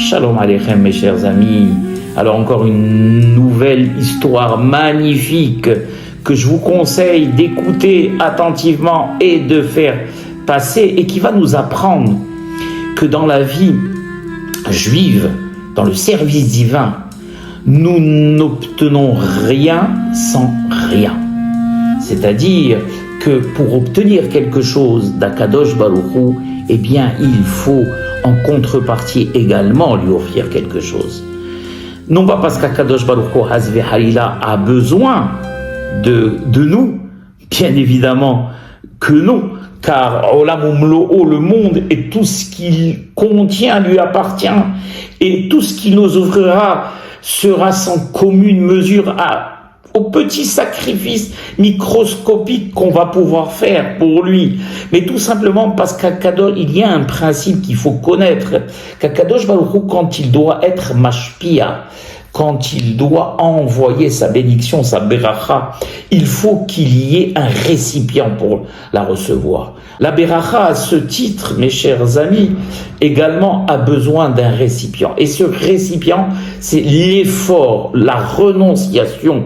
Shalom Aleichem mes chers amis. Alors encore une nouvelle histoire magnifique que je vous conseille d'écouter attentivement et de faire passer et qui va nous apprendre que dans la vie juive, dans le service divin, nous n'obtenons rien sans rien. C'est-à-dire que pour obtenir quelque chose d'Akadosh Baruch Hu, eh bien il faut en contrepartie également lui offrir quelque chose. Non pas parce qu'Akadosh Baruch Hu Hazve Halila a besoin de nous, bien évidemment que non, car Olam Umlo'o, le monde et tout ce qu'il contient lui appartient, et tout ce qu'il nous offrira sera sans commune mesure au petit sacrifice microscopique qu'on va pouvoir faire pour lui. Mais tout simplement parce qu'Akadosh, il y a un principe qu'il faut connaître, qu'Akadosh Baruch Hu, quand il doit être mashpia, quand il doit envoyer sa bénédiction, sa beracha, il faut qu'il y ait un récipient pour la recevoir. La beracha, à ce titre, mes chers amis, également a besoin d'un récipient. Et ce récipient, c'est l'effort, la renonciation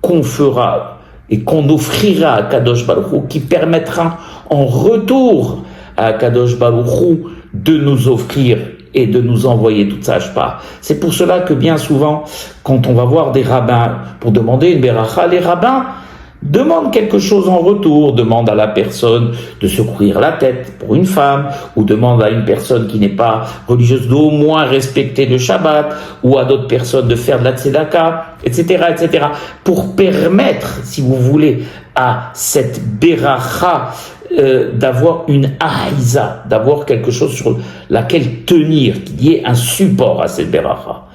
qu'on fera et qu'on offrira à Kadosh Baruch Hu, qui permettra en retour à Kadosh Baruch Hu de nous offrir et de nous envoyer toute sa hashpa. C'est pour cela que bien souvent, quand on va voir des rabbins pour demander une beracha, les rabbins demandent quelque chose en retour, demandent à la personne de se couvrir la tête pour une femme, ou demandent à une personne qui n'est pas religieuse d'au moins respecter le Shabbat, ou à d'autres personnes de faire de la tzedaka, etc., etc., pour permettre, si vous voulez, à cette beracha d'avoir une aïza, d'avoir quelque chose sur laquelle tenir, qu'il y ait un support à cette beracha.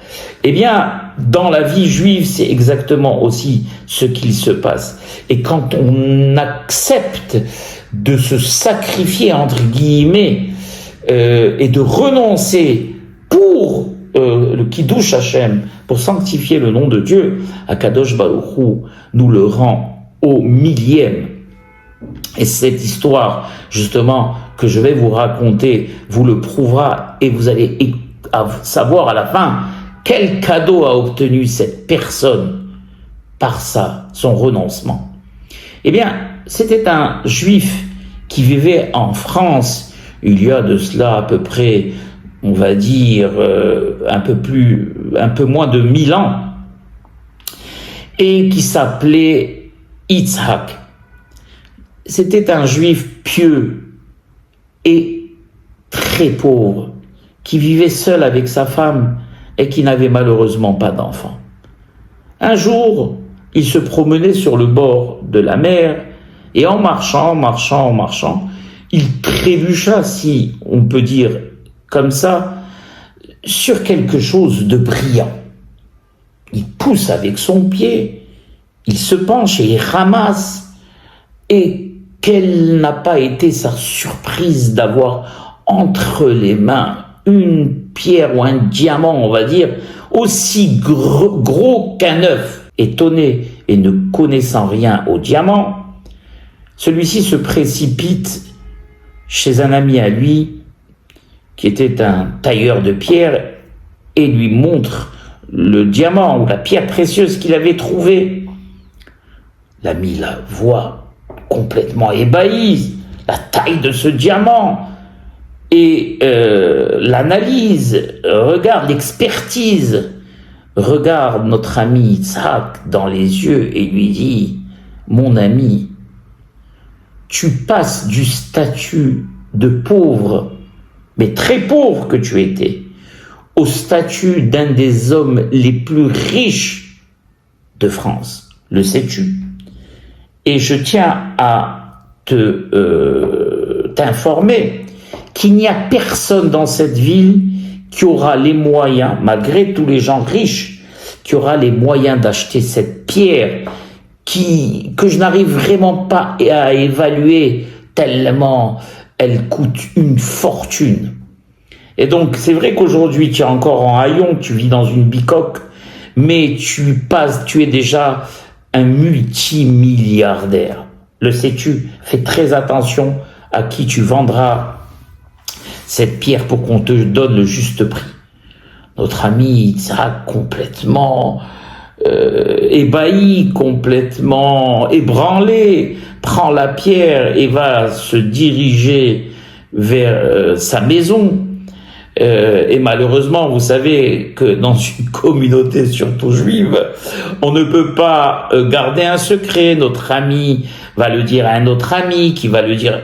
Eh bien, dans la vie juive, c'est exactement aussi ce qu'il se passe. Et quand on accepte de se sacrifier, entre guillemets, et de renoncer pour le Kiddush Hashem, pour sanctifier le nom de Dieu, Akadosh Baruch Hu nous le rend au millième. Et cette histoire, justement, que je vais vous raconter, vous le prouvera et vous allez savoir à la fin quel cadeau a obtenu cette personne par son renoncement. Eh bien, c'était un juif qui vivait en France il y a de cela à peu près, on va dire, un peu moins de 1000 ans, et qui s'appelait Yitzhak. C'était un juif pieux et très pauvre, qui vivait seul avec sa femme et qui n'avait malheureusement pas d'enfant. Un jour, il se promenait sur le bord de la mer et en marchant, il trébucha, si on peut dire comme ça, sur quelque chose de brillant. Il pousse avec son pied, il se penche et il ramasse, et quelle n'a pas été sa surprise d'avoir entre les mains une pierre ou un diamant, on va dire, aussi gros qu'un œuf. Étonné et ne connaissant rien au diamant, celui-ci se précipite chez un ami à lui, qui était un tailleur de pierre, et lui montre le diamant ou la pierre précieuse qu'il avait trouvée. L'ami la voit complètement ébahi, la taille de ce diamant, et l'analyse, regarde l'expertise, regarde notre ami Yitzhak dans les yeux et lui dit: mon ami, tu passes du statut de pauvre, mais très pauvre que tu étais, au statut d'un des hommes les plus riches de France. Le sais-tu? Et je tiens à t'informer qu'il n'y a personne dans cette ville qui aura les moyens, malgré tous les gens riches, qui aura les moyens d'acheter cette pierre que je n'arrive vraiment pas à évaluer tellement elle coûte une fortune. Et donc, c'est vrai qu'aujourd'hui, tu es encore en haillon, tu vis dans une bicoque, mais tu es déjà un multimilliardaire. Le sais-tu? Fais très attention à qui tu vendras cette pierre pour qu'on te donne le juste prix. Notre ami Yitzhak, complètement ébahi, complètement ébranlé, prend la pierre et va se diriger vers sa maison. Et malheureusement, vous savez que dans une communauté, surtout juive, on ne peut pas garder un secret. Notre ami va le dire à un autre ami, qui va le dire,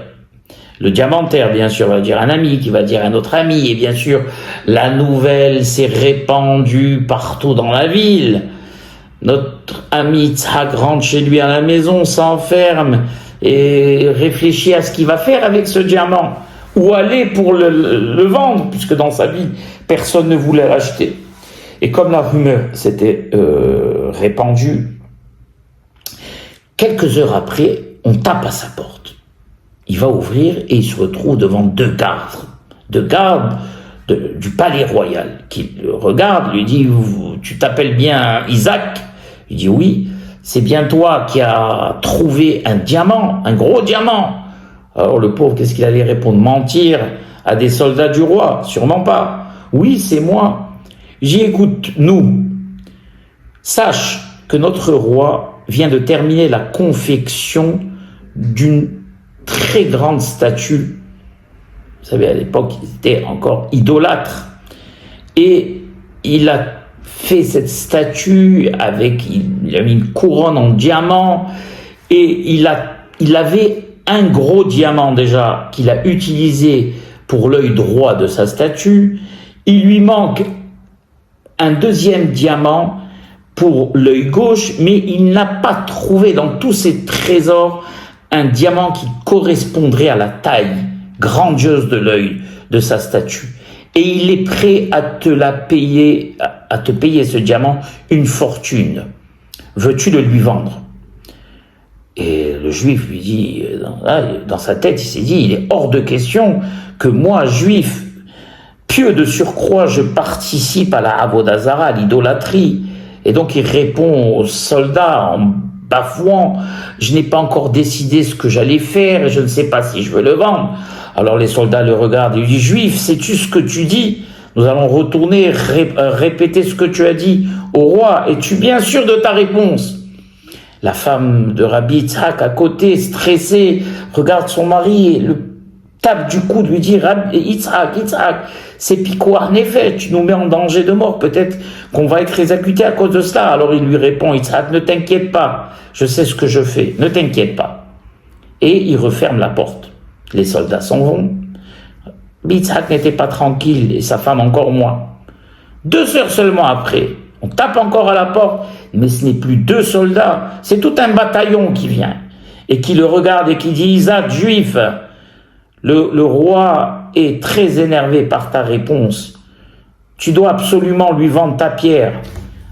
le diamantaire bien sûr va le dire à un ami, qui va le dire à un autre ami, et bien sûr la nouvelle s'est répandue partout dans la ville. Notre ami Yitzhak rentre chez lui à la maison, s'enferme et réfléchit à ce qu'il va faire avec ce diamant, ou aller pour le vendre, puisque dans sa vie, personne ne voulait l'acheter. Et comme la rumeur s'était répandue, quelques heures après, on tape à sa porte. Il va ouvrir et il se retrouve devant deux gardes du palais royal, qui le regardent, lui dit « Tu t'appelles bien Isaac ?» Il dit « Oui, c'est bien toi qui as trouvé un diamant, un gros diamant. » Alors le pauvre, qu'est-ce qu'il allait répondre? Mentir à des soldats du roi? Sûrement pas. Oui, c'est moi. J'y écoute, nous. Sache que notre roi vient de terminer la confection d'une très grande statue. Vous savez, à l'époque, ils étaient encore idolâtres. Et il a fait cette statue il a mis une couronne en diamant et il avait un gros diamant déjà qu'il a utilisé pour l'œil droit de sa statue. Il lui manque un deuxième diamant pour l'œil gauche, mais il n'a pas trouvé dans tous ses trésors un diamant qui correspondrait à la taille grandiose de l'œil de sa statue. Et il est prêt à te payer ce diamant une fortune. Veux-tu le lui vendre? Et le juif lui dit, dans sa tête, il s'est dit, il est hors de question que moi, juif, pieux de surcroît, je participe à la Avodah Zara, à l'idolâtrie. Et donc il répond aux soldats en bafouant, je n'ai pas encore décidé ce que j'allais faire et je ne sais pas si je veux le vendre. Alors les soldats le regardent et lui disent, juif, sais-tu ce que tu dis? Nous allons retourner répéter ce que tu as dit au roi. Es-tu bien sûr de ta réponse? La femme de Rabbi Yitzhak à côté, stressée, regarde son mari et le tape du coude, lui dit, Yitzhak, c'est Pikuar Nefesh, tu nous mets en danger de mort, peut-être qu'on va être exécuté à cause de cela. Alors il lui répond, Yitzhak, ne t'inquiète pas, je sais ce que je fais, ne t'inquiète pas. Et il referme la porte. Les soldats s'en vont. Yitzhak n'était pas tranquille et sa femme encore moins. 2 heures seulement après, on tape encore à la porte, mais ce n'est plus 2 soldats, c'est tout un bataillon qui vient et qui le regarde et qui dit, Isaac, juif, le roi est très énervé par ta réponse. Tu dois absolument lui vendre ta pierre.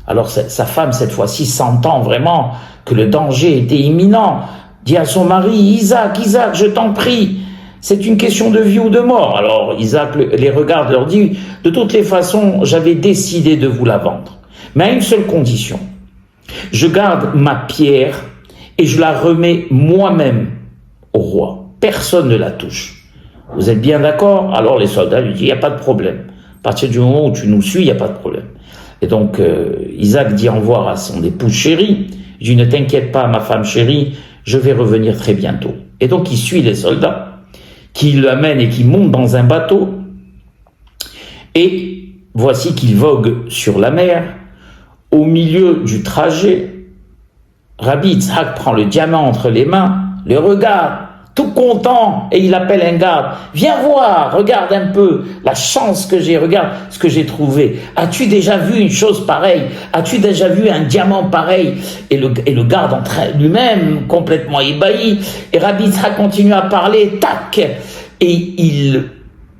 Alors sa femme, cette fois-ci, sentant vraiment que le danger était imminent, dit à son mari, Isaac, je t'en prie, c'est une question de vie ou de mort. Alors Isaac les regarde et leur dit, de toutes les façons, j'avais décidé de vous la vendre, mais à une seule condition. Je garde ma pierre et je la remets moi-même au roi. Personne ne la touche. Vous êtes bien d'accord? Alors les soldats lui disent, il n'y a pas de problème. À partir du moment où tu nous suis, il n'y a pas de problème. Et donc Isaac dit au revoir à son épouse chérie. Il dit, ne t'inquiète pas, ma femme chérie, je vais revenir très bientôt. Et donc il suit les soldats qui l'amènent et qui montent dans un bateau. Et voici qu'il vogue sur la mer. Au milieu du trajet, Rabbi Yitzhak prend le diamant entre les mains, le regarde, tout content, et il appelle un garde. Viens voir, regarde un peu la chance que j'ai, regarde ce que j'ai trouvé. As-tu déjà vu une chose pareille? As-tu déjà vu un diamant pareil? Et le garde en train lui-même, complètement ébahi. Et Rabbi Yitzhak continue à parler, tac, et il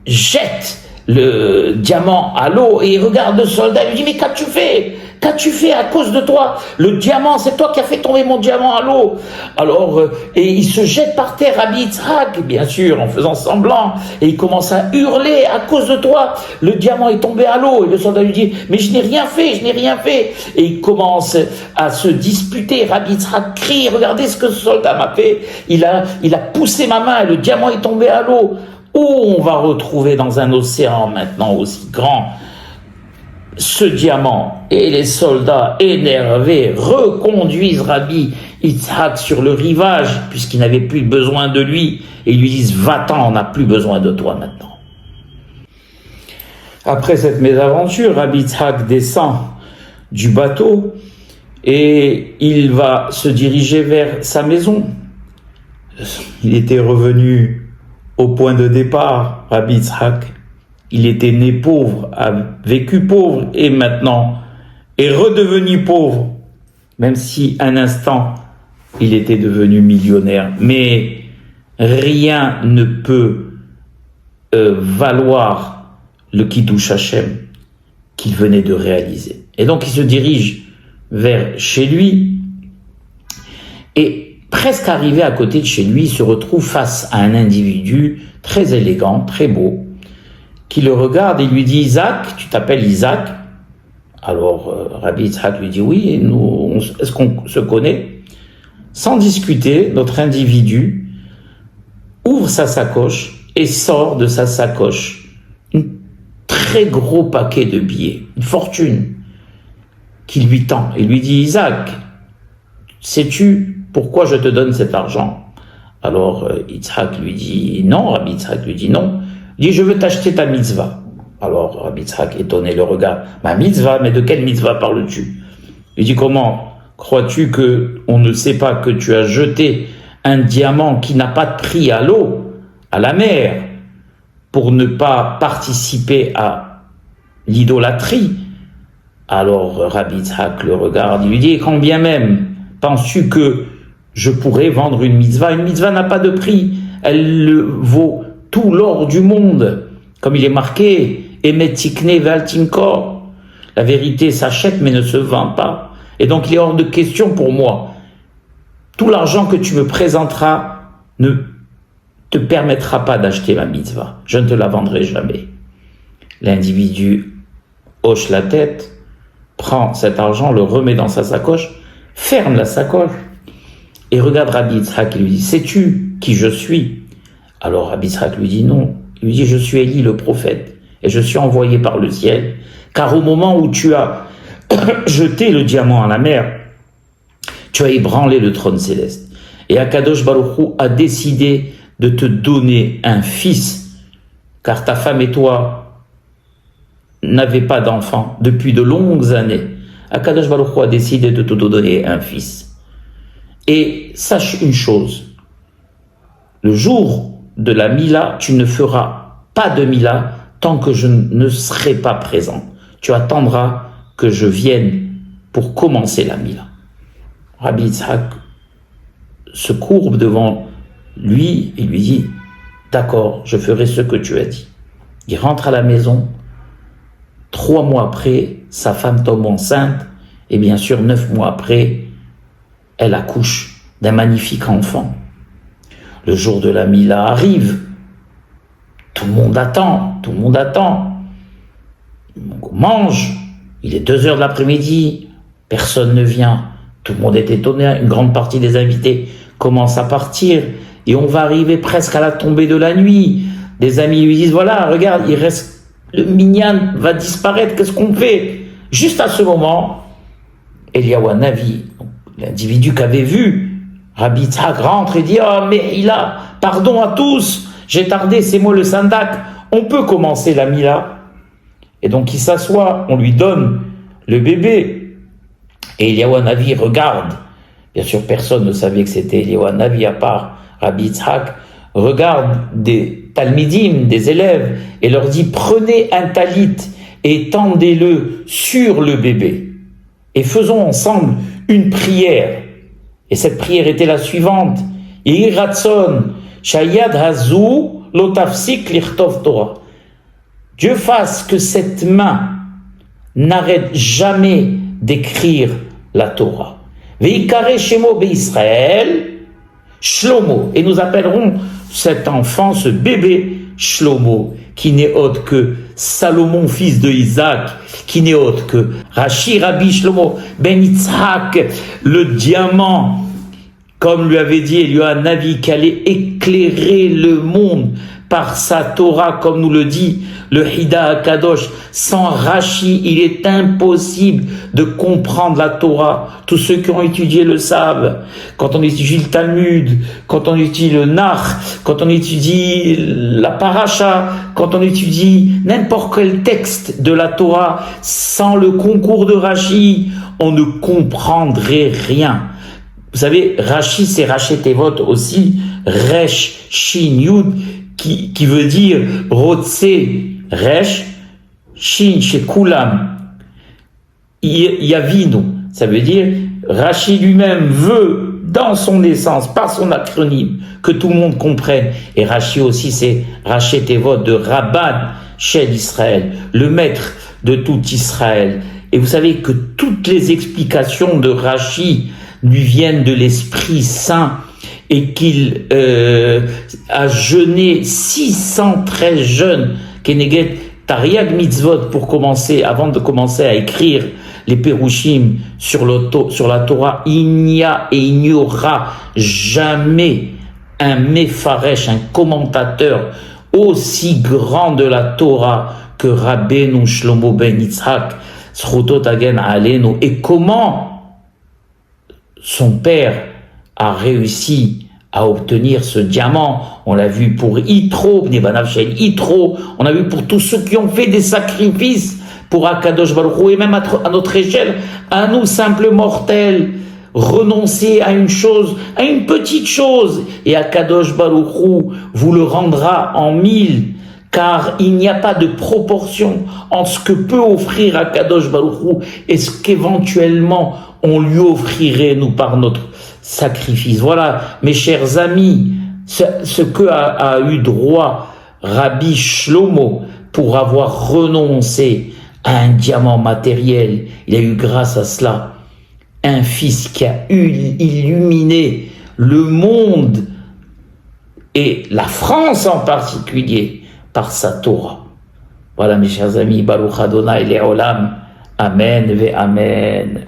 jette le diamant à l'eau, et il regarde le soldat, il lui dit, mais qu'as-tu fait? Qu'as-tu fait à cause de toi? Le diamant, c'est toi qui as fait tomber mon diamant à l'eau. Alors, et il se jette par terre, Rabbi Yitzhak, bien sûr, en faisant semblant, et il commence à hurler, à cause de toi, le diamant est tombé à l'eau. Et le soldat lui dit, mais je n'ai rien fait. Et il commence à se disputer. Rabbi Yitzhak crie, regardez ce que ce soldat m'a fait. Il a poussé ma main et le diamant est tombé à l'eau. Où on va retrouver dans un océan maintenant aussi grand ce diamant, et les soldats énervés reconduisent Rabbi Yitzhak sur le rivage, puisqu'ils n'avaient plus besoin de lui, et lui disent « Va-t'en, on n'a plus besoin de toi maintenant ». Après cette mésaventure, Rabbi Yitzhak descend du bateau et il va se diriger vers sa maison. Il était revenu au point de départ, Rabbi Yitzhak. Il était né pauvre, a vécu pauvre et maintenant est redevenu pauvre, même si un instant il était devenu millionnaire. Mais rien ne peut valoir le Kiddush Hashem qu'il venait de réaliser. Et donc il se dirige vers chez lui et presque arrivé à côté de chez lui, il se retrouve face à un individu très élégant, très beau, qui le regarde et lui dit « Isaac, tu t'appelles Isaac ?» Alors Rabbi Yitzhak lui dit « Oui, est-ce qu'on se connaît ?» Sans discuter, notre individu ouvre sa sacoche et sort de sa sacoche un très gros paquet de billets, une fortune, qui lui tend et lui dit « Isaac, sais-tu pourquoi je te donne cet argent ?» Alors Yitzhak lui dit « Non », Rabbi Yitzhak lui dit « Non ». Il dit « Je veux t'acheter ta mitzvah ». Alors Rabbi Yitzhak, étonné, le regarde « Ma mitzvah, mais de quelle mitzvah parles-tu » Il dit « Comment crois-tu que on ne sait pas que tu as jeté un diamant qui n'a pas de prix à l'eau, à la mer, pour ne pas participer à l'idolâtrie ?» Alors Rabbi Yitzhak le regarde, il lui dit « Quand bien même penses-tu que je pourrais vendre une mitzvah ? Une mitzvah n'a pas de prix, elle vaut tout l'or du monde. Comme il est marqué, « Emet tikne ve'al timkor » la vérité s'achète mais ne se vend pas. Et donc il est hors de question pour moi. Tout l'argent que tu me présenteras ne te permettra pas d'acheter ma mitzvah. Je ne te la vendrai jamais. L'individu hoche la tête, prend cet argent, le remet dans sa sacoche, ferme la sacoche et regarde Rabbi Yitzhak et lui dit « Sais-tu qui je suis ?» Alors Rabbi Yitzhak lui dit « Non ». Il lui dit « Je suis Élie le prophète et je suis envoyé par le ciel, car au moment où tu as jeté le diamant à la mer, tu as ébranlé le trône céleste. Et Akadosh Baruch Hu a décidé de te donner un fils, car ta femme et toi n'avez pas d'enfant depuis de longues années. Akadosh Baruch Hu a décidé de te donner un fils. Et sache une chose, le jour de la Mila, tu ne feras pas de Mila tant que je ne serai pas présent. Tu attendras que je vienne pour commencer la Mila. Rabbi Yitzhak se courbe devant lui et lui dit « D'accord, je ferai ce que tu as dit ». Il rentre à la maison. 3 mois après, sa femme tombe enceinte et bien sûr 9 mois après, elle accouche d'un magnifique enfant. Le jour de la Mila arrive. Tout le monde attend, On mange. Il est 2 heures de l'après-midi. Personne ne vient. Tout le monde est étonné. Une grande partie des invités commence à partir. Et on va arriver presque à la tombée de la nuit. Des amis lui disent, voilà, regarde, il reste, le minyan va disparaître, qu'est-ce qu'on fait? Juste à ce moment, Eliyahu Hanavi, l'individu qu'avait vu, Rabbi Yitzhak rentre et dit, oh, mais il a, pardon à tous, j'ai tardé, c'est moi le Sandak, on peut commencer la Mila. Et donc il s'assoit, on lui donne le bébé, et Eliyahu Hanavi regarde, bien sûr personne ne savait que c'était Eliyahu Hanavi à part Rabbi Yitzhak, regarde des talmidim, des élèves, et leur dit, prenez un talit et tendez-le sur le bébé, et faisons ensemble une prière. Et cette prière était la suivante, Yehi Ratson, Shayad Hazou, Lotafsik Lichtov Torah. Dieu fasse que cette main n'arrête jamais d'écrire la Torah. Veikare Shemo Be'Israël, Shlomo. Et nous appellerons cet enfant, ce bébé, Shlomo, qui n'est autre que Salomon, fils de Isaac, qui n'est autre que Rashi Rabbi Shlomo ben Yitzhak, le diamant, comme lui avait dit Eliyahu Hanavi, qui allait éclairer le monde par sa Torah, comme nous le dit le Hida HaKadosh. Sans Rashi, il est impossible de comprendre la Torah. Tous ceux qui ont étudié le savent. Quand on étudie le Talmud, quand on étudie le Nach, quand on étudie la Paracha, quand on étudie n'importe quel texte de la Torah, sans le concours de Rashi, on ne comprendrait rien. Vous savez, Rashi, c'est Rashi Tevot aussi, Resh, Shin, Yud, qui veut dire Rotse, Resh, Shin, chez Kulam, Yavinu. Ça veut dire, Rashi lui-même veut, dans son essence, par son acronyme, que tout le monde comprenne. Et Rashi aussi, c'est Rashi Tevot de Rabban, chez Israël, le maître de tout Israël. Et vous savez que toutes les explications de Rashi lui viennent de l'Esprit Saint et qu'il a jeûné 613 jeûnes, Keneged Tariag Mitzvot, pour commencer, avant de commencer à écrire les Perushim sur la Torah. Il n'y a et il n'y aura jamais un Mefaresh, un commentateur aussi grand de la Torah que Rabbeinu Shlomo ben Yitzhak, Zchuto Tagen Aleinu. Et comment son père a réussi à obtenir ce diamant? On l'a vu pour Yitro, Bnebanav Shel Yitro, on a vu pour tous ceux qui ont fait des sacrifices pour Akadosh Baruch Hu, et même à notre échelle, à nous simples mortels, renoncer à une chose, à une petite chose, et Akadosh Baruch Hu vous le rendra en 1000, car il n'y a pas de proportion entre ce que peut offrir Akadosh Baruch Hu et ce qu'éventuellement on lui offrirait, nous, par notre sacrifice. Voilà, mes chers amis, ce que a eu droit Rabbi Shlomo pour avoir renoncé à un diamant matériel. Il a eu, grâce à cela, un fils qui a illuminé le monde et la France en particulier par sa Torah. Voilà, mes chers amis, Baruch Adonai Le'olam. Amen ve Amen.